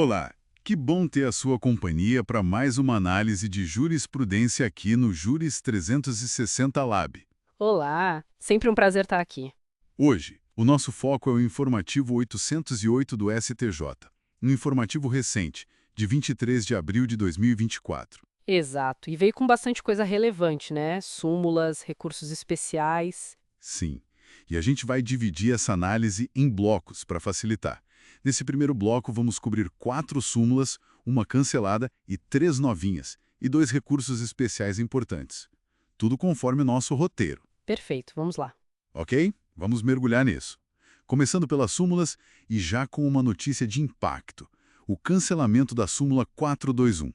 Olá, que bom ter a sua companhia para mais uma análise de jurisprudência aqui no Juris 360 Lab. Olá, sempre um prazer estar aqui. Hoje, o nosso foco é o informativo 808 do STJ, um informativo recente, de 23 de abril de 2024. Exato, e veio com bastante coisa relevante, né? Súmulas, recursos especiais. Sim, e a gente vai dividir essa análise em blocos para facilitar. Nesse primeiro bloco, vamos cobrir 4 súmulas, uma cancelada e 3 novinhas, e 2 recursos especiais importantes. Tudo conforme o nosso roteiro. Perfeito, vamos lá. Ok? Vamos mergulhar nisso. Começando pelas súmulas e já com uma notícia de impacto. O cancelamento da súmula 421.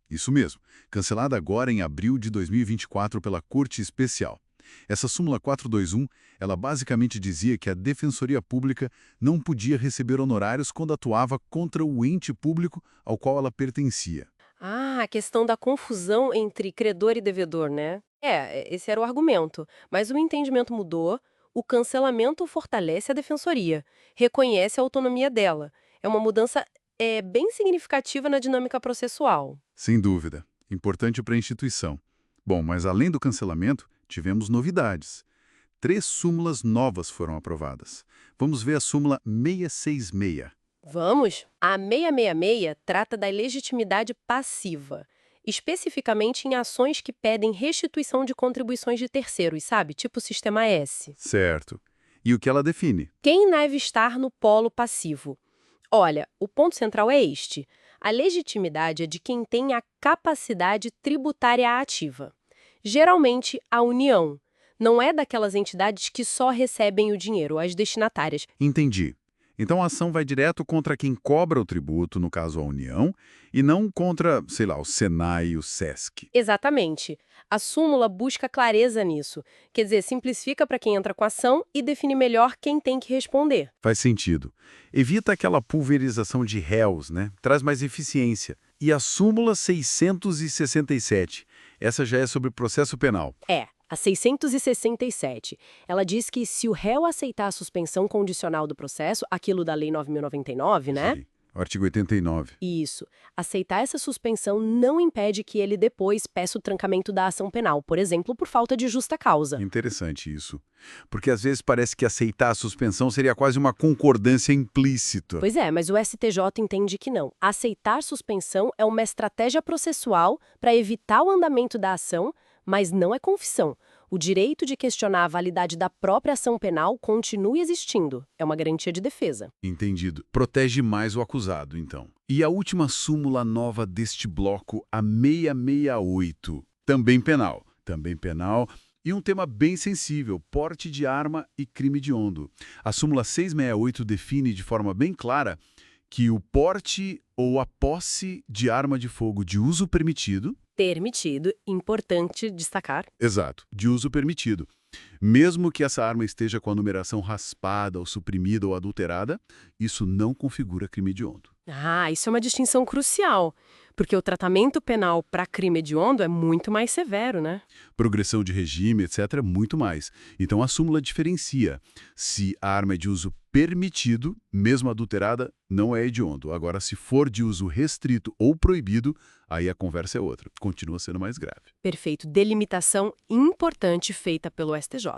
Isso mesmo, cancelada agora em abril de 2024 pela Corte Especial. Essa súmula 421, ela basicamente dizia que a Defensoria Pública não podia receber honorários quando atuava contra o ente público ao qual ela pertencia. Ah, a questão da confusão entre credor e devedor, né? Esse era o argumento. Mas o entendimento mudou, o cancelamento fortalece a defensoria, reconhece a autonomia dela. É uma mudança bem significativa na dinâmica processual. Sem dúvida, importante para a instituição. Bom, mas além do cancelamento, tivemos novidades. 3 súmulas novas foram aprovadas. Vamos ver a súmula 666. Vamos? A 666 trata da legitimidade passiva, especificamente em ações que pedem restituição de contribuições de terceiros, sabe? Tipo o Sistema S. Certo. E o que ela define? Quem deve estar no polo passivo? Olha, o ponto central é este. A legitimidade é de quem tem a capacidade tributária ativa. Geralmente, a União. Não é daquelas entidades que só recebem o dinheiro, as destinatárias. Entendi. Então a ação vai direto contra quem cobra o tributo, no caso a União, e não contra, sei lá, o Senai e o Sesc. Exatamente. A súmula busca clareza nisso. Quer dizer, simplifica para quem entra com a ação e define melhor quem tem que responder. Faz sentido. Evita aquela pulverização de réus, né? Traz mais eficiência. E a súmula 667, essa já é sobre processo penal. A 667. Ela diz que se o réu aceitar a suspensão condicional do processo, aquilo da Lei 9.099, né? Sei. O artigo 89. Isso. Aceitar essa suspensão não impede que ele depois peça o trancamento da ação penal, por exemplo, por falta de justa causa. Interessante isso. Porque às vezes parece que aceitar a suspensão seria quase uma concordância implícita. Pois é, mas o STJ entende que não. Aceitar suspensão é uma estratégia processual para evitar o andamento da ação, mas não é confissão. O direito de questionar a validade da própria ação penal continua existindo. É uma garantia de defesa. Entendido. Protege mais o acusado, então. E a última súmula nova deste bloco, a 668. Também penal. Também penal. E um tema bem sensível, porte de arma e crime hediondo. A súmula 668 define de forma bem clara que o porte ou a posse de arma de fogo de uso permitido. Permitido, importante destacar. Exato, de uso permitido. Mesmo que essa arma esteja com a numeração raspada ou suprimida ou adulterada, isso não configura crime hediondo. Ah, isso é uma distinção crucial, porque o tratamento penal para crime hediondo é muito mais severo, né? Progressão de regime, etc., muito mais. Então a súmula diferencia. Se a arma é de uso permitido, mesmo adulterada, não é hediondo. Agora, se for de uso restrito ou proibido, aí a conversa é outra. Continua sendo mais grave. Perfeito. Delimitação importante feita pelo STJ.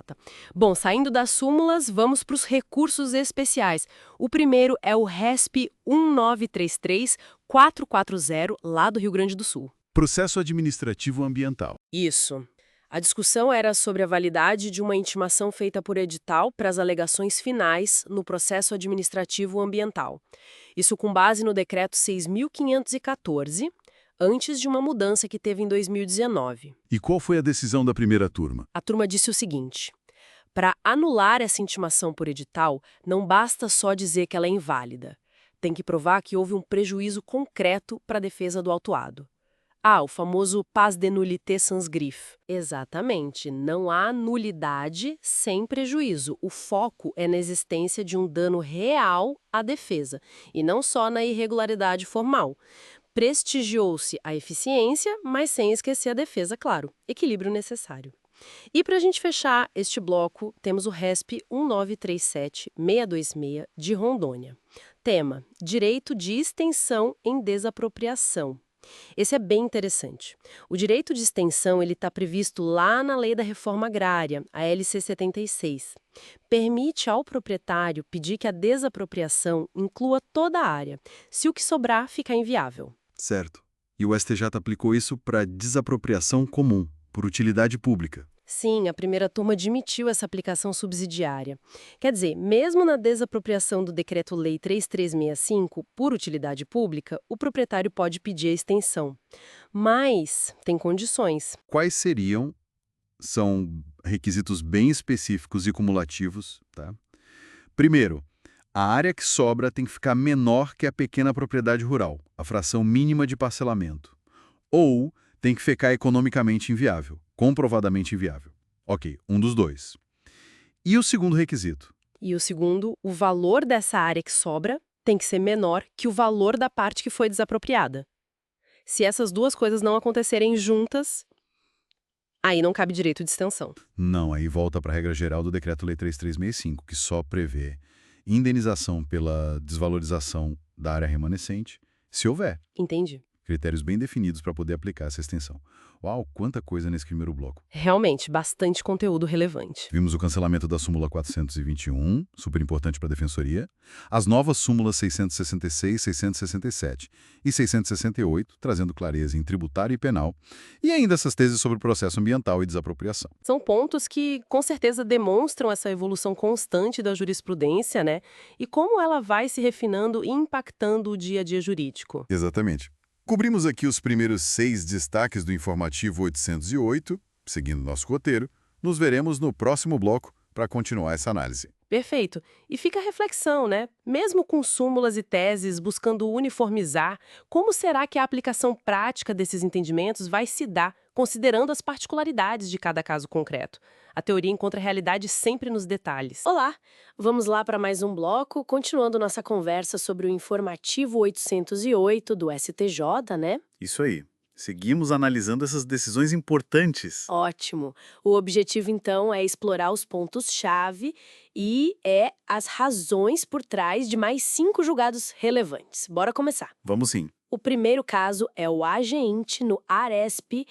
Bom, saindo das súmulas, vamos para os recursos especiais. O primeiro é o RESP 1933-440, lá do Rio Grande do Sul. Processo administrativo ambiental. Isso. A discussão era sobre a validade de uma intimação feita por edital para as alegações finais no processo administrativo ambiental. Isso com base no decreto 6.514, antes de uma mudança que teve em 2019. E qual foi a decisão da primeira turma? A turma disse o seguinte: para anular essa intimação por edital, não basta só dizer que ela é inválida. Tem que provar que houve um prejuízo concreto para a defesa do autuado. Ah, o famoso pas de nullité sans griffe. Exatamente, não há nulidade sem prejuízo. O foco é na existência de um dano real à defesa, e não só na irregularidade formal. Prestigiou-se a eficiência, mas sem esquecer a defesa, claro. Equilíbrio necessário. E para a gente fechar este bloco, temos o RESP 1937-626 de Rondônia. Tema: direito de extensão em desapropriação. Esse é bem interessante. O direito de extensão ele está previsto lá na Lei da Reforma Agrária, a LC 76. Permite ao proprietário pedir que a desapropriação inclua toda a área, se o que sobrar ficar inviável. Certo. E o STJ aplicou isso para desapropriação comum, por utilidade pública. Sim, a primeira turma admitiu essa aplicação subsidiária. Quer dizer, mesmo na desapropriação do Decreto-Lei 3365, por utilidade pública, o proprietário pode pedir a extensão. Mas tem condições. Quais seriam? São requisitos bem específicos e cumulativos, tá? Primeiro, a área que sobra tem que ficar menor que a pequena propriedade rural, a fração mínima de parcelamento. Ou tem que ficar economicamente inviável, comprovadamente inviável. Ok, um dos dois. E o segundo requisito? E o segundo, o valor dessa área que sobra tem que ser menor que o valor da parte que foi desapropriada. Se essas duas coisas não acontecerem juntas, aí não cabe direito de extensão. Não, aí volta para a regra geral do Decreto-Lei 3365, que só prevê indenização pela desvalorização da área remanescente, se houver. Entendi. Critérios bem definidos para poder aplicar essa extensão. Uau, quanta coisa nesse primeiro bloco. Realmente, bastante conteúdo relevante. Vimos o cancelamento da súmula 421, super importante para a Defensoria, as novas súmulas 666, 667 e 668, trazendo clareza em tributário e penal, e ainda essas teses sobre o processo ambiental e desapropriação. São pontos que, com certeza, demonstram essa evolução constante da jurisprudência, né? E como ela vai se refinando e impactando o dia a dia jurídico. Exatamente. Cobrimos aqui os primeiros 6 destaques do informativo 808, seguindo nosso roteiro. Nos veremos no próximo bloco para continuar essa análise. Perfeito. E fica a reflexão, né? Mesmo com súmulas e teses buscando uniformizar, como será que a aplicação prática desses entendimentos vai se dar, considerando as particularidades de cada caso concreto? A teoria encontra a realidade sempre nos detalhes. Olá! Vamos lá para mais um bloco, continuando nossa conversa sobre o informativo 808 do STJ, né? Isso aí. Seguimos analisando essas decisões importantes. Ótimo. O objetivo, então, é explorar os pontos-chave e as razões por trás de mais 5 julgados relevantes. Bora começar. Vamos sim. O primeiro caso é o agente no ARESP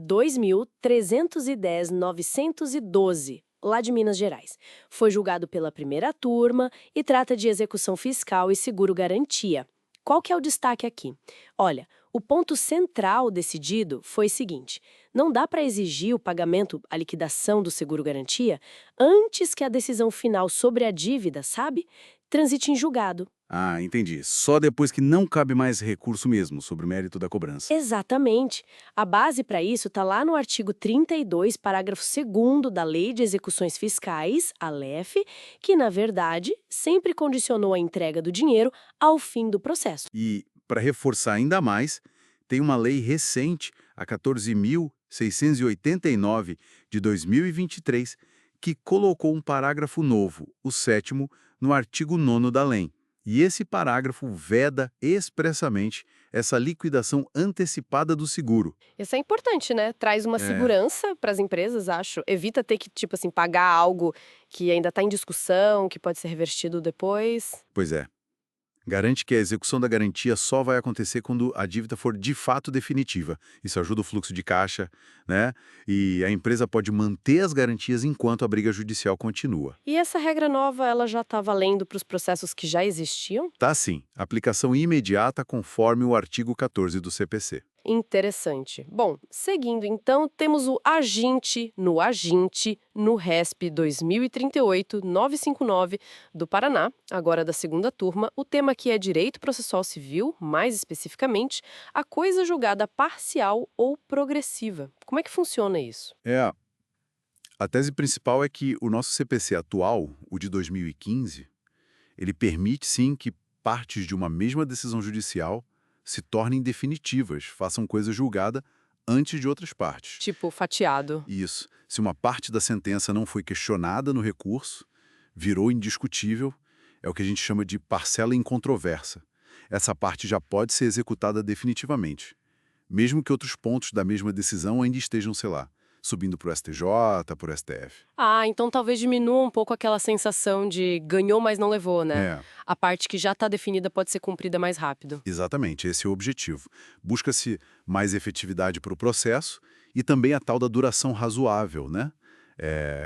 2310-912, lá de Minas Gerais. Foi julgado pela primeira turma e trata de execução fiscal e seguro-garantia. Qual que é o destaque aqui? Olha, o ponto central decidido foi o seguinte: não dá para exigir o pagamento, a liquidação do seguro-garantia antes que a decisão final sobre a dívida, sabe, transite em julgado. Ah, entendi. Só depois que não cabe mais recurso mesmo sobre o mérito da cobrança. Exatamente. A base para isso está lá no artigo 32, parágrafo 2º da Lei de Execuções Fiscais, a LEF, que, na verdade, sempre condicionou a entrega do dinheiro ao fim do processo. E, para reforçar ainda mais, tem uma lei recente, a 14.689 de 2023, que colocou um parágrafo novo, o 7º, no artigo 9º da lei. E esse parágrafo veda expressamente essa liquidação antecipada do seguro. Isso é importante, né? Traz uma segurança para as empresas, acho. Evita ter que, tipo assim, pagar algo que ainda está em discussão, que pode ser revertido depois. Pois é. Garante que a execução da garantia só vai acontecer quando a dívida for de fato definitiva. Isso ajuda o fluxo de caixa, né? E a empresa pode manter as garantias enquanto a briga judicial continua. E essa regra nova, ela já está valendo para os processos que já existiam? Tá sim. Aplicação imediata conforme o artigo 14 do CPC. Interessante. Bom, seguindo então, temos o aginte no RESP 2038-959 do Paraná, agora da segunda turma. O tema aqui é Direito Processual Civil, mais especificamente, a coisa julgada parcial ou progressiva. Como é que funciona isso? A tese principal é que o nosso CPC atual, o de 2015, ele permite sim que partes de uma mesma decisão judicial se tornem definitivas, façam coisa julgada antes de outras partes. Tipo, fatiado. Isso. Se uma parte da sentença não foi questionada no recurso, virou indiscutível, é o que a gente chama de parcela incontroversa. Essa parte já pode ser executada definitivamente, mesmo que outros pontos da mesma decisão ainda estejam, sei lá, subindo para o STJ, para o STF. Ah, então talvez diminua um pouco aquela sensação de ganhou, mas não levou, né? É, A parte que já está definida pode ser cumprida mais rápido. exatamente, esse é o objetivo. Busca-se mais efetividade para o processo e também a tal da duração razoável, né?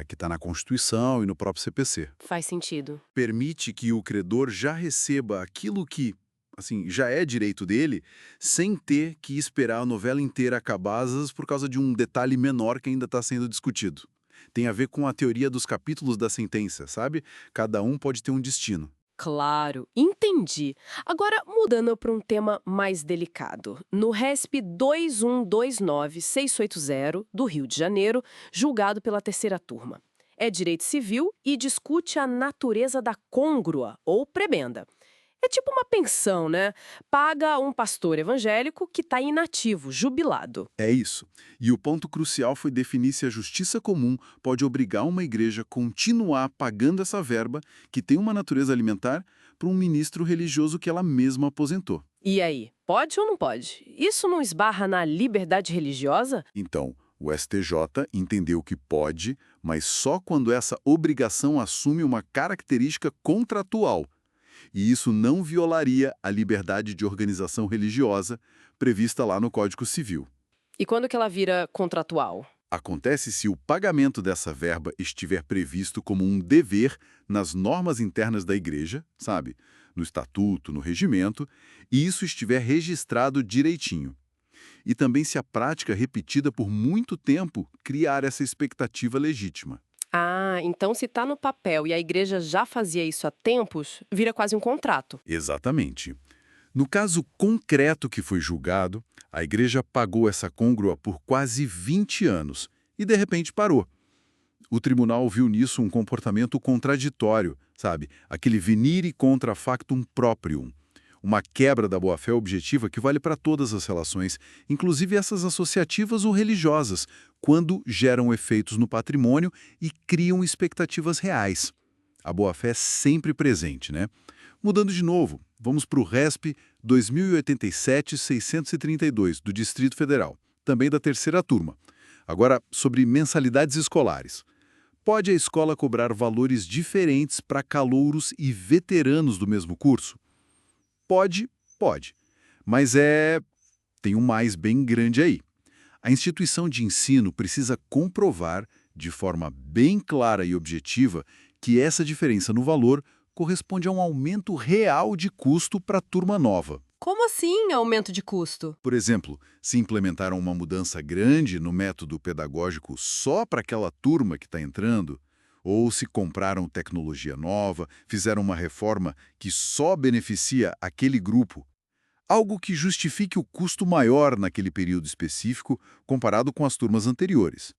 Que está na Constituição e no próprio CPC. Faz sentido. Permite que o credor já receba aquilo que, assim, já é direito dele, sem ter que esperar a novela inteira acabar, às vezes por causa de um detalhe menor que ainda está sendo discutido. Tem a ver com a teoria dos capítulos da sentença, sabe? Cada um pode ter um destino. Claro, entendi. Agora, mudando para um tema mais delicado. No RESP 2129680, do Rio de Janeiro, julgado pela terceira turma. É direito civil e discute a natureza da côngrua, ou prebenda. É tipo uma pensão, né? Paga um pastor evangélico que está inativo, jubilado. É isso. E o ponto crucial foi definir se a justiça comum pode obrigar uma igreja a continuar pagando essa verba, que tem uma natureza alimentar, para um ministro religioso que ela mesma aposentou. E aí, pode ou não pode? Isso não esbarra na liberdade religiosa? Então, o STJ entendeu que pode, mas só quando essa obrigação assume uma característica contratual. E isso não violaria a liberdade de organização religiosa prevista lá no Código Civil. E quando que ela vira contratual? Acontece se o pagamento dessa verba estiver previsto como um dever nas normas internas da igreja, sabe? No estatuto, no regimento, e isso estiver registrado direitinho. E também se a prática repetida por muito tempo criar essa expectativa legítima. Ah, então se está no papel e a igreja já fazia isso há tempos, vira quase um contrato. Exatamente. No caso concreto que foi julgado, a igreja pagou essa côngrua por quase 20 anos e, de repente, parou. O tribunal viu nisso um comportamento contraditório, sabe? Aquele venire contra factum proprium. Uma quebra da boa-fé objetiva que vale para todas as relações, inclusive essas associativas ou religiosas, quando geram efeitos no patrimônio e criam expectativas reais. A boa-fé é sempre presente, né? Mudando de novo, vamos para o RESP 2087-632, do Distrito Federal, também da terceira turma. Agora, sobre mensalidades escolares. Pode a escola cobrar valores diferentes para calouros e veteranos do mesmo curso? Pode, pode. Mas tem um mais bem grande aí. A instituição de ensino precisa comprovar, de forma bem clara e objetiva, que essa diferença no valor corresponde a um aumento real de custo para a turma nova. Como assim aumento de custo? Por exemplo, se implementaram uma mudança grande no método pedagógico só para aquela turma que está entrando, ou se compraram tecnologia nova, fizeram uma reforma que só beneficia aquele grupo, algo que justifique o custo maior naquele período específico comparado com as turmas anteriores.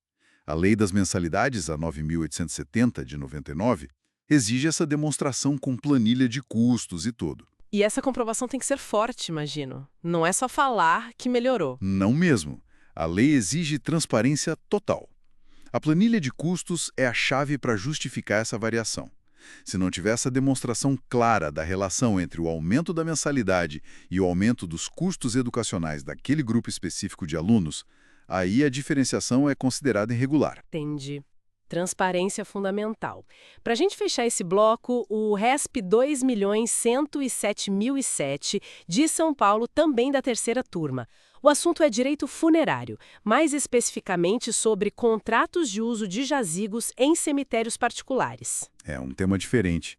A Lei das Mensalidades, a 9.870, de 99, exige essa demonstração com planilha de custos e tudo. E essa comprovação tem que ser forte, imagino. Não é só falar que melhorou. Não mesmo. A lei exige transparência total. A planilha de custos é a chave para justificar essa variação. Se não tiver essa demonstração clara da relação entre o aumento da mensalidade e o aumento dos custos educacionais daquele grupo específico de alunos, aí a diferenciação é considerada irregular. Entendi. Transparência fundamental. Para a gente fechar esse bloco, o RESP 2.107.007 de São Paulo, também da terceira turma. O assunto é direito funerário, mais especificamente sobre contratos de uso de jazigos em cemitérios particulares. É um tema diferente.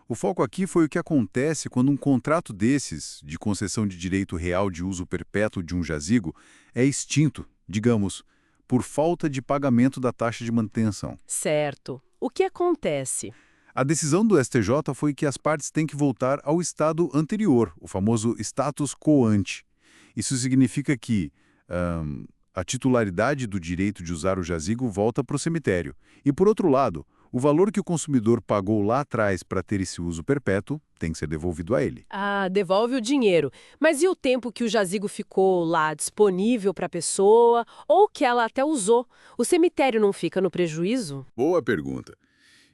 O foco aqui foi o que acontece quando um contrato desses, de concessão de direito real de uso perpétuo de um jazigo, é extinto, digamos, por falta de pagamento da taxa de manutenção. Certo. O que acontece? A decisão do STJ foi que as partes têm que voltar ao estado anterior, o famoso status quo ante. Isso significa que a titularidade do direito de usar o jazigo volta para o cemitério. E, por outro lado, o valor que o consumidor pagou lá atrás para ter esse uso perpétuo tem que ser devolvido a ele. Ah, devolve o dinheiro. Mas e o tempo que o jazigo ficou lá disponível para a pessoa ou que ela até usou? O cemitério não fica no prejuízo? Boa pergunta.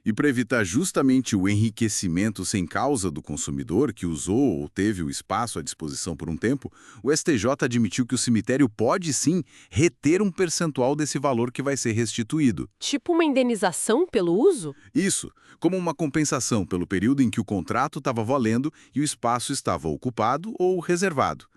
E para evitar justamente o enriquecimento sem causa do consumidor, que usou ou teve o espaço à disposição por um tempo, o STJ admitiu que o cemitério pode sim reter um percentual desse valor que vai ser restituído. Tipo uma indenização pelo uso? Isso, como uma compensação pelo período em que o contrato estava valendo e o espaço estava ocupado ou reservado.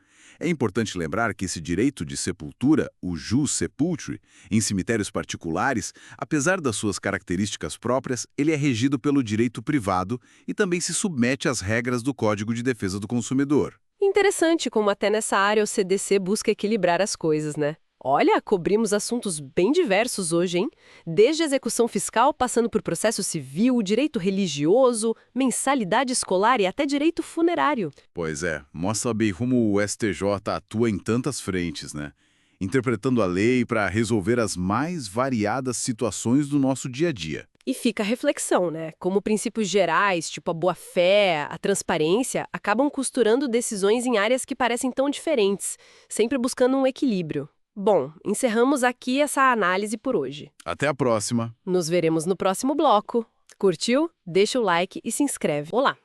É importante lembrar que esse direito de sepultura, o jus sepulture, em cemitérios particulares, apesar das suas características próprias, ele é regido pelo direito privado e também se submete às regras do Código de Defesa do Consumidor. Interessante como até nessa área o CDC busca equilibrar as coisas, né? Olha, cobrimos assuntos bem diversos hoje, hein? Desde execução fiscal, passando por processo civil, direito religioso, mensalidade escolar e até direito funerário. Pois é, mostra bem como o STJ atua em tantas frentes, né? Interpretando a lei para resolver as mais variadas situações do nosso dia a dia. E fica a reflexão, né? Como princípios gerais, tipo a boa-fé, a transparência, acabam costurando decisões em áreas que parecem tão diferentes, sempre buscando um equilíbrio. Bom, encerramos aqui essa análise por hoje. Até a próxima! Nos veremos no próximo bloco. Curtiu? Deixa o like e se inscreve. Olá!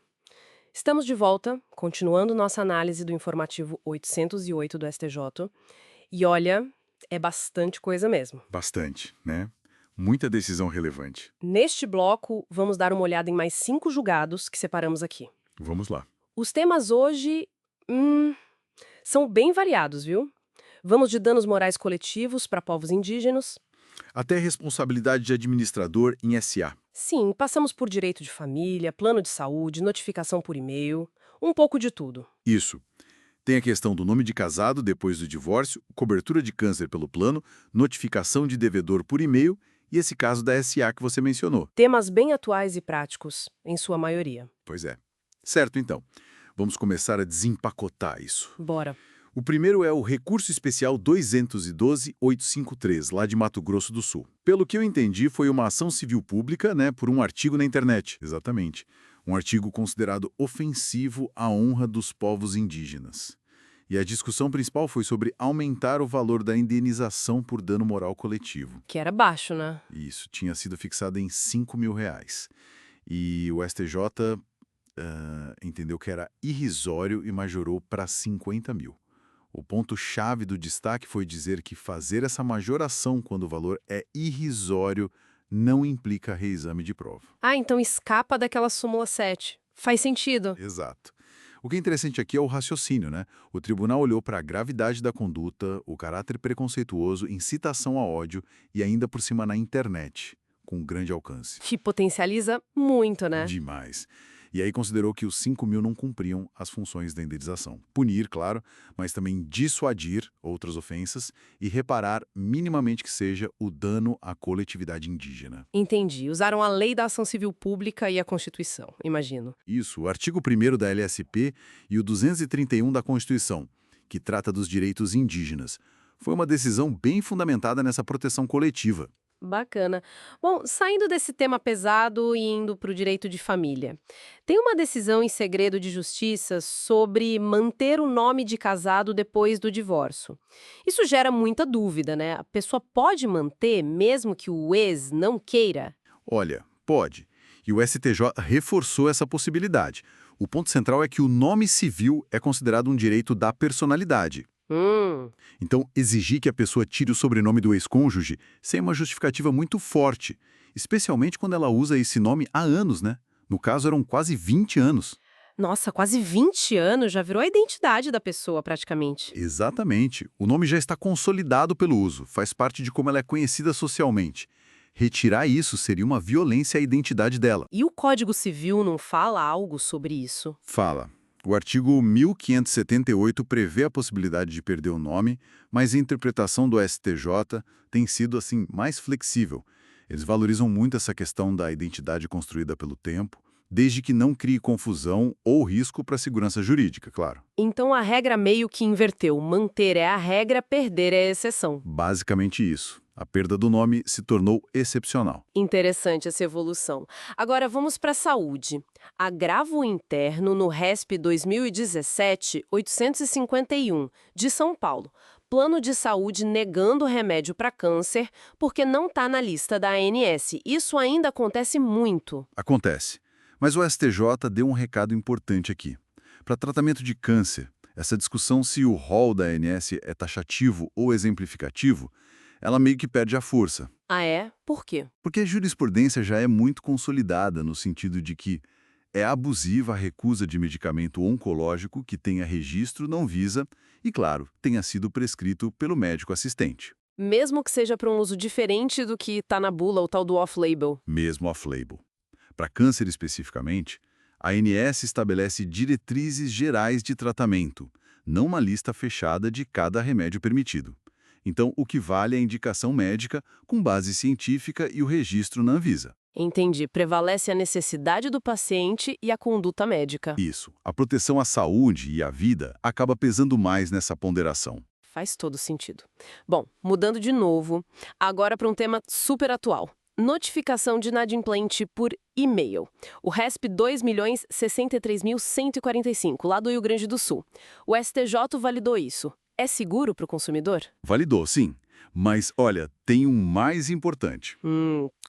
Estamos de volta, continuando nossa análise do informativo 808 do STJ. E olha, é bastante coisa mesmo. Bastante, né? Muita decisão relevante. Neste bloco, vamos dar uma olhada em mais 5 julgados que separamos aqui. Vamos lá. Os temas hoje, são bem variados, viu? Vamos de danos morais coletivos para povos indígenas. Até responsabilidade de administrador em SA. Sim, passamos por direito de família, plano de saúde, notificação por e-mail, um pouco de tudo. Isso. Tem a questão do nome de casado depois do divórcio, cobertura de câncer pelo plano, notificação de devedor por e-mail e esse caso da SA que você mencionou. Temas bem atuais e práticos, em sua maioria. Pois é. Certo, então. Vamos começar a desempacotar isso. Bora. O primeiro é o Recurso Especial 212.853, lá de Mato Grosso do Sul. Pelo que eu entendi, foi uma ação civil pública, né, por um artigo na internet. Exatamente. Um artigo considerado ofensivo à honra dos povos indígenas. E a discussão principal foi sobre aumentar o valor da indenização por dano moral coletivo. Que era baixo, né? Isso, tinha sido fixado em R$ 5.000. E o STJ entendeu que era irrisório e majorou para 50 mil. O ponto-chave do destaque foi dizer que fazer essa majoração quando o valor é irrisório não implica reexame de prova. Ah, então escapa daquela súmula 7. Faz sentido. Exato. O que é interessante aqui é o raciocínio, né? O tribunal olhou para a gravidade da conduta, o caráter preconceituoso, incitação a ódio e ainda por cima na internet, com grande alcance. Que potencializa muito, né? Demais. E aí considerou que os 5 mil não cumpriam as funções da indenização. Punir, claro, mas também dissuadir outras ofensas e reparar minimamente que seja o dano à coletividade indígena. Entendi. Usaram a Lei da Ação Civil Pública e a Constituição, imagino. Isso, o artigo 1º da LSP e o 231 da Constituição, que trata dos direitos indígenas. Foi uma decisão bem fundamentada nessa proteção coletiva. Bacana. Bom, saindo desse tema pesado e indo para o direito de família. Tem uma decisão em segredo de justiça sobre manter o nome de casado depois do divórcio. Isso gera muita dúvida, né? A pessoa pode manter mesmo que o ex não queira? Olha, pode. E o STJ reforçou essa possibilidade. O ponto central é que o nome civil é considerado um direito da personalidade. Então, exigir que a pessoa tire o sobrenome do ex-cônjuge sem uma justificativa muito forte, especialmente quando ela usa esse nome há anos, né? No caso, eram quase 20 anos. Nossa, quase 20 anos já virou a identidade da pessoa, praticamente. Exatamente. O nome já está consolidado pelo uso, faz parte de como ela é conhecida socialmente. Retirar isso seria uma violência à identidade dela. E o Código Civil não fala algo sobre isso? Fala. O artigo 1578 prevê a possibilidade de perder o nome, mas a interpretação do STJ tem sido, assim, mais flexível. Eles valorizam muito essa questão da identidade construída pelo tempo, desde que não crie confusão ou risco para a segurança jurídica, claro. Então a regra meio que inverteu. Manter é a regra, perder é a exceção. Basicamente isso. A perda do nome se tornou excepcional. Interessante essa evolução. Agora vamos para a saúde. Agravo interno no RESP 2017-851, de São Paulo. plano de saúde negando remédio para câncer porque não está na lista da ANS. Isso ainda acontece muito. Acontece. Mas o STJ deu um recado importante aqui. Para tratamento de câncer, essa discussão se o rol da ANS é taxativo ou exemplificativo, ela meio que perde a força. Ah, é? Por quê? Porque a jurisprudência já é muito consolidada no sentido de que é abusiva a recusa de medicamento oncológico que tenha registro não visa e, claro, tenha sido prescrito pelo médico assistente. Mesmo que seja para um uso diferente do que está na bula, o tal do off-label. Mesmo off-label. Para câncer especificamente, a ANS estabelece diretrizes gerais de tratamento, não uma lista fechada de cada remédio permitido. Então, o que vale é a indicação médica com base científica e o registro na Anvisa. Entendi. Prevalece a necessidade do paciente e a conduta médica. Isso. A proteção à saúde e à vida acaba pesando mais nessa ponderação. Faz todo sentido. Bom, mudando de novo, agora para um tema super atual. Notificação de inadimplente por e-mail. O RESP 2.063.145, lá do Rio Grande do Sul. O STJ validou isso. É seguro para o consumidor? Validou, sim. Mas, olha, tem um mais importante.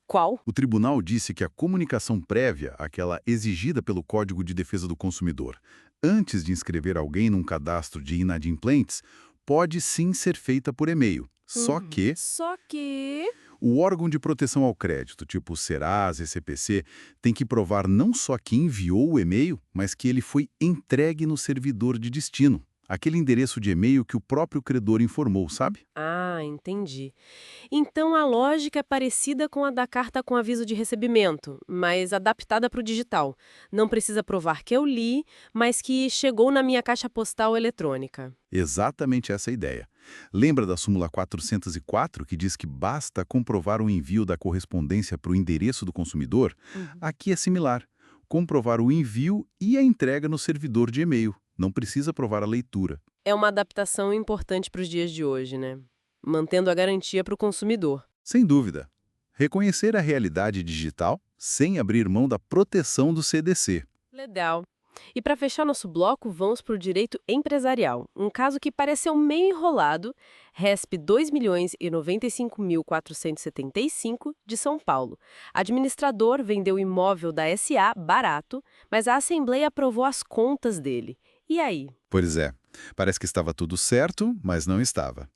Qual? O tribunal disse que a comunicação prévia, aquela exigida pelo Código de Defesa do Consumidor, antes de inscrever alguém num cadastro de inadimplentes, pode sim ser feita por e-mail. Só que o órgão de proteção ao crédito, tipo o Serasa e CPC, tem que provar não só que enviou o e-mail, mas que ele foi entregue no servidor de destino. Aquele endereço de e-mail que o próprio credor informou, sabe? Ah, entendi. Então a lógica é parecida com a da carta com aviso de recebimento, mas adaptada para o digital. Não precisa provar que eu li, mas que chegou na minha caixa postal eletrônica. Exatamente essa a ideia. Lembra da súmula 404, que diz que basta comprovar o envio da correspondência para o endereço do consumidor? Aqui é similar. Comprovar o envio e a entrega no servidor de e-mail. Não precisa provar a leitura. É uma adaptação importante para os dias de hoje, né? Mantendo a garantia para o consumidor. Sem dúvida. Reconhecer a realidade digital sem abrir mão da proteção do CDC. Legal. E para fechar nosso bloco, vamos para o direito empresarial. Um caso que pareceu meio enrolado, RESP 2.095.475, de São Paulo. Administrador vendeu imóvel da SA barato, mas a Assembleia aprovou as contas dele. E aí? Pois é. Parece que estava tudo certo, mas não estava.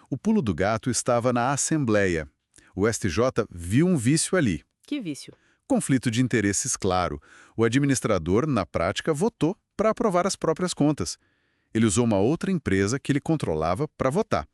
O pulo do gato estava na Assembleia. O STJ viu um vício ali. Que vício? Conflito de interesses, claro. O administrador, na prática, votou para aprovar as próprias contas. Ele usou uma outra empresa que ele controlava para votar.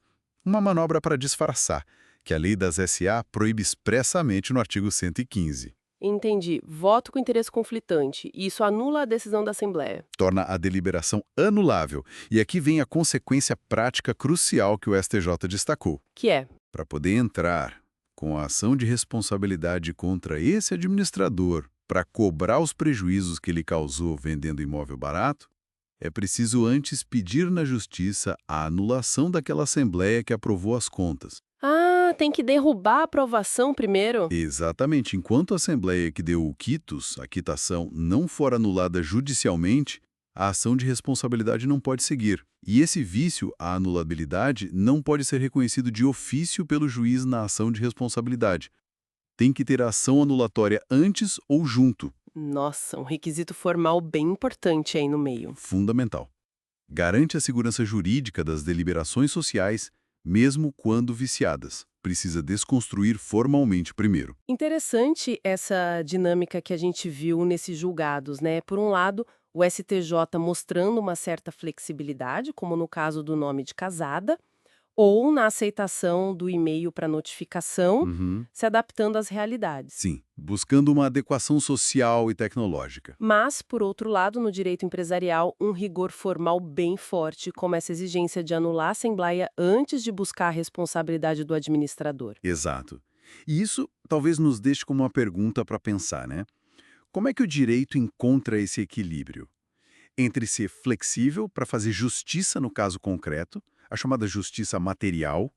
Uma manobra para disfarçar, que a lei das SA proíbe expressamente no artigo 115. Entendi. Voto com interesse conflitante. E isso anula a decisão da Assembleia. Torna a deliberação anulável. E aqui vem a consequência prática crucial que o STJ destacou. Que é? Para poder entrar com a ação de responsabilidade contra esse administrador para cobrar os prejuízos que ele causou vendendo imóvel barato, é preciso antes pedir na Justiça a anulação daquela Assembleia que aprovou as contas. Ah, tem que derrubar a aprovação primeiro? Exatamente. Enquanto a Assembleia que deu o quitus, a quitação, não for anulada judicialmente, a ação de responsabilidade não pode seguir. E esse vício, a anulabilidade, não pode ser reconhecido de ofício pelo juiz na ação de responsabilidade. Tem que ter a ação anulatória antes ou junto. Nossa, um requisito formal bem importante aí no meio. Fundamental. Garante a segurança jurídica das deliberações sociais, mesmo quando viciadas. Precisa desconstruir formalmente primeiro. Interessante essa dinâmica que a gente viu nesses julgados, né? Por um lado, o STJ mostrando uma certa flexibilidade, como no caso do nome de casada, ou na aceitação do e-mail para notificação, se adaptando às realidades. Sim, buscando uma adequação social e tecnológica. Mas, por outro lado, no direito empresarial, um rigor formal bem forte, como essa exigência de anular a Assembleia antes de buscar a responsabilidade do administrador. Exato. E isso talvez nos deixe como uma pergunta para pensar, né? Como é que o direito encontra esse equilíbrio entre ser flexível para fazer justiça no caso concreto, a chamada justiça material,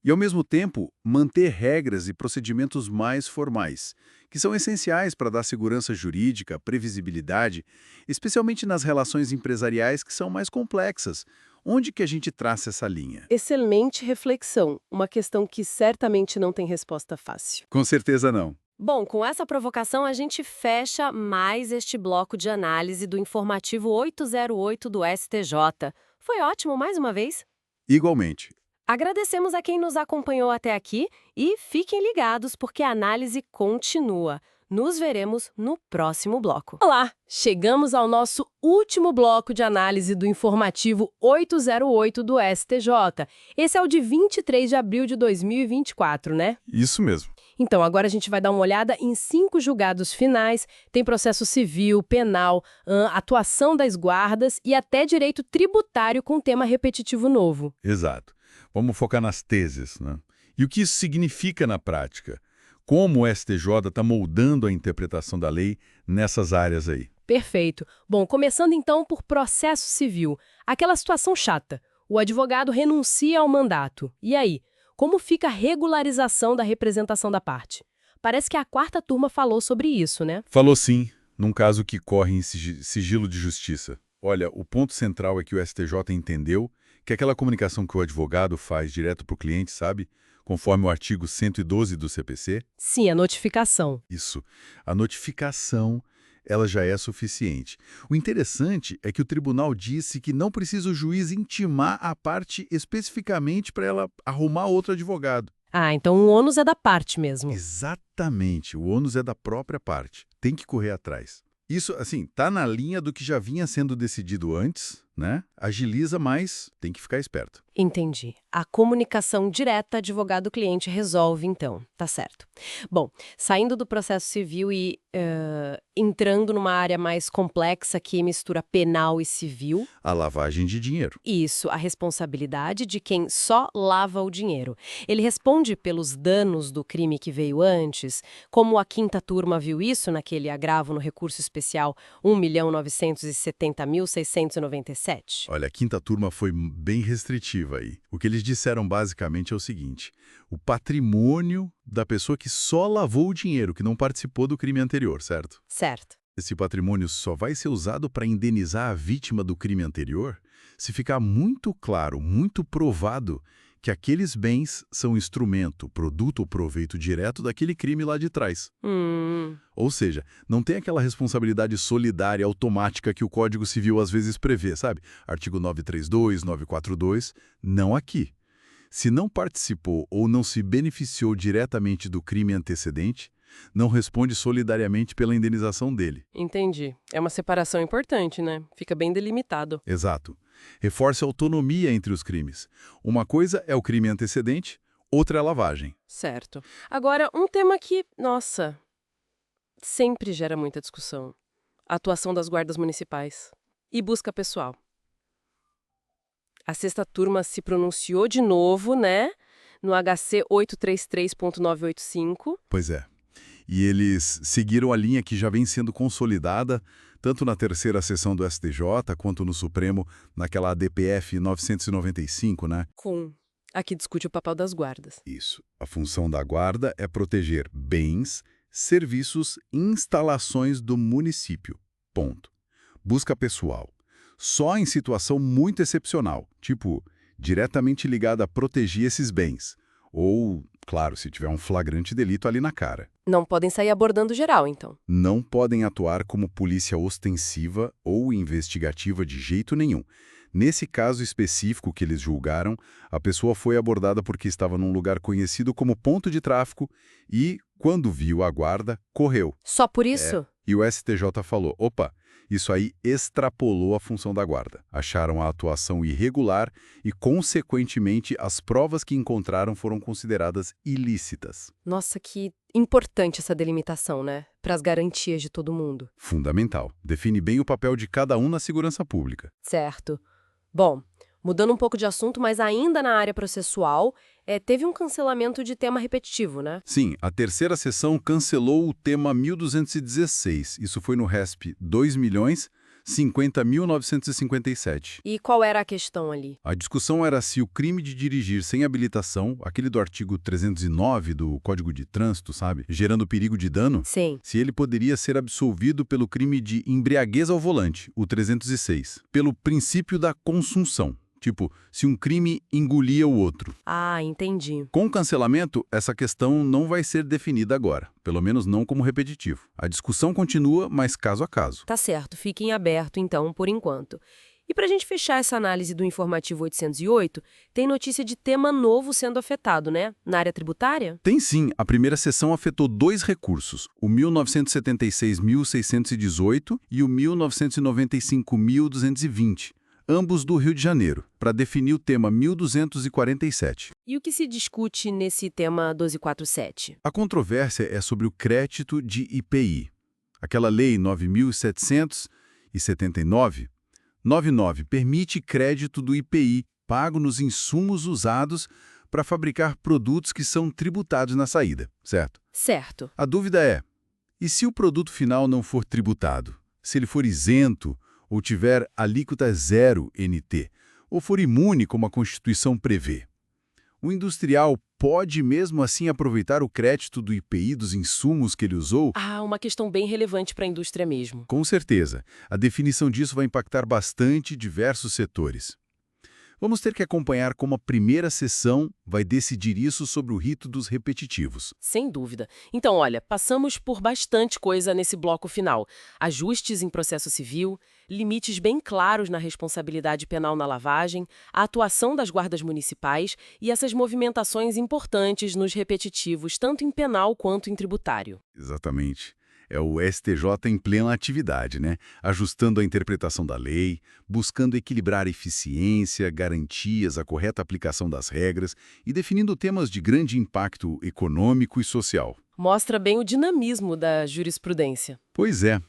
E, ao mesmo tempo, manter regras e procedimentos mais formais, que são essenciais para dar segurança jurídica, previsibilidade, especialmente nas relações empresariais que são mais complexas. Onde que a gente traça essa linha? Excelente reflexão, uma questão que certamente não tem resposta fácil. Com certeza não. Bom, com essa provocação a gente fecha mais este bloco de análise do informativo 808 do STJ. Foi ótimo mais uma vez. Igualmente. Agradecemos a quem nos acompanhou até aqui e fiquem ligados porque a análise continua. Nos veremos no próximo bloco. Olá! Chegamos ao nosso último bloco de análise do informativo 808 do STJ. Esse é o de 23 de abril de 2024, né? Isso mesmo. Então, agora a gente vai dar uma olhada em 5 julgados finais. Tem processo civil, penal, atuação das guardas e até direito tributário com tema repetitivo novo. Exato. Vamos focar nas teses, né? E o que isso significa na prática? Como o STJ está moldando a interpretação da lei nessas áreas aí? Perfeito. Bom, começando então por processo civil. Aquela situação chata. O advogado renuncia ao mandato. E aí? Como fica a regularização da representação da parte? Parece que a 4ª turma falou sobre isso, né? Falou sim, num caso que corre em sigilo de justiça. Olha, o ponto central é que o STJ entendeu que aquela comunicação que o advogado faz direto para o cliente, sabe? Conforme o artigo 112 do CPC. Sim, a notificação. Isso. A notificação, ela já é suficiente. O interessante é que o tribunal disse que não precisa o juiz intimar a parte especificamente para ela arrumar outro advogado. Ah, então o ônus é da parte mesmo. Exatamente. O ônus é da própria parte. Tem que correr atrás. Isso, assim, tá na linha do que já vinha sendo decidido antes, né? Agiliza, mas tem que ficar esperto. Entendi. A comunicação direta advogado-cliente resolve, então. Tá certo. Bom, saindo do processo civil e entrando numa área mais complexa que mistura penal e civil. A lavagem de dinheiro. Isso, a responsabilidade de quem só lava o dinheiro. Ele responde pelos danos do crime que veio antes, como a 5ª turma viu isso naquele agravo no recurso especial 1.970.697. Olha, a 5ª turma foi bem restritiva aí. O que eles disseram basicamente é o seguinte: o patrimônio da pessoa que só lavou o dinheiro, que não participou do crime anterior, certo? Certo. Esse patrimônio só vai ser usado para indenizar a vítima do crime anterior se ficar muito claro, muito provado que aqueles bens são instrumento, produto ou proveito direto daquele crime lá de trás. Ou seja, não tem aquela responsabilidade solidária automática que o Código Civil às vezes prevê, sabe? Artigo 932, 942, não aqui. Se não participou ou não se beneficiou diretamente do crime antecedente, não responde solidariamente pela indenização dele. Entendi. É uma separação importante, né? Fica bem delimitado. Exato. Reforça a autonomia entre os crimes. Uma coisa é o crime antecedente, outra é a lavagem. Certo. Agora, um tema que, nossa, sempre gera muita discussão. A atuação das guardas municipais. E busca pessoal. A 6ª turma se pronunciou de novo, né? No HC 833.985. Pois é. E eles seguiram a linha que já vem sendo consolidada, tanto na 3ª sessão do STJ, quanto no Supremo, naquela ADPF 995, né? Aqui discute o papel das guardas. Isso. A função da guarda é proteger bens, serviços e instalações do município. Ponto. Busca pessoal. Só em situação muito excepcional, tipo, diretamente ligada a proteger esses bens. Ou, claro, se tiver um flagrante delito ali na cara. Não podem sair abordando geral, então. Não podem atuar como polícia ostensiva ou investigativa de jeito nenhum. Nesse caso específico que eles julgaram, a pessoa foi abordada porque estava num lugar conhecido como ponto de tráfico e, quando viu a guarda, correu. Só por isso? E o STJ falou, opa, isso aí extrapolou a função da guarda. Acharam a atuação irregular e, consequentemente, as provas que encontraram foram consideradas ilícitas. Nossa, que importante essa delimitação, né? Para as garantias de todo mundo. Fundamental. Define bem o papel de cada um na segurança pública. Certo. Bom, mudando um pouco de assunto, mas ainda na área processual, teve um cancelamento de tema repetitivo, né? Sim, a 3ª sessão cancelou o tema 1216. Isso foi no RESP 50.957. E qual era a questão ali? A discussão era se o crime de dirigir sem habilitação, aquele do artigo 309 do Código de Trânsito, sabe? Gerando perigo de dano, Sim. se ele poderia ser absolvido pelo crime de embriaguez ao volante, o 306, pelo princípio da consunção. Tipo, se um crime engolia o outro. Ah, entendi. Com o cancelamento, essa questão não vai ser definida agora, pelo menos não como repetitivo. A discussão continua, mas caso a caso. Tá certo, fique em aberto então, por enquanto. E para a gente fechar essa análise do informativo 808, tem notícia de tema novo sendo afetado, né? Na área tributária? Tem sim, a primeira sessão afetou 2 recursos, o 1976.618 e o 1995.220. Ambos do Rio de Janeiro, para definir o tema 1247. E o que se discute nesse tema 1247? A controvérsia é sobre o crédito de IPI. Aquela lei 9.779, 99, permite crédito do IPI pago nos insumos usados para fabricar produtos que são tributados na saída, certo? Certo. A dúvida é, e se o produto final não for tributado? Se ele for isento ou tiver alíquota 0 NT, ou for imune como a Constituição prevê? O industrial pode mesmo assim aproveitar o crédito do IPI dos insumos que ele usou? Ah, uma questão bem relevante para a indústria mesmo. Com certeza. A definição disso vai impactar bastante diversos setores. Vamos ter que acompanhar como a primeira sessão vai decidir isso sobre o rito dos repetitivos. Sem dúvida. Então, olha, passamos por bastante coisa nesse bloco final. Ajustes em processo civil, limites bem claros na responsabilidade penal na lavagem, a atuação das guardas municipais e essas movimentações importantes nos repetitivos, tanto em penal quanto em tributário. Exatamente. É o STJ em plena atividade, né? Ajustando a interpretação da lei, buscando equilibrar eficiência, garantias, a correta aplicação das regras e definindo temas de grande impacto econômico e social. Mostra bem o dinamismo da jurisprudência. Pois é.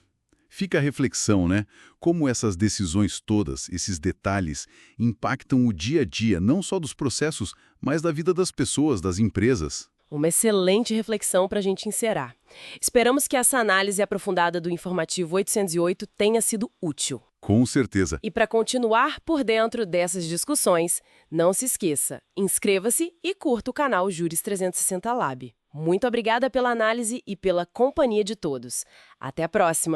Fica a reflexão, né? Como essas decisões todas, esses detalhes, impactam o dia a dia, não só dos processos, mas da vida das pessoas, das empresas. Uma excelente reflexão para a gente encerrar. Esperamos que essa análise aprofundada do informativo 808 tenha sido útil. Com certeza. E para continuar por dentro dessas discussões, não se esqueça, inscreva-se e curta o canal Juris 360 Lab. Muito obrigada pela análise e pela companhia de todos. Até a próxima!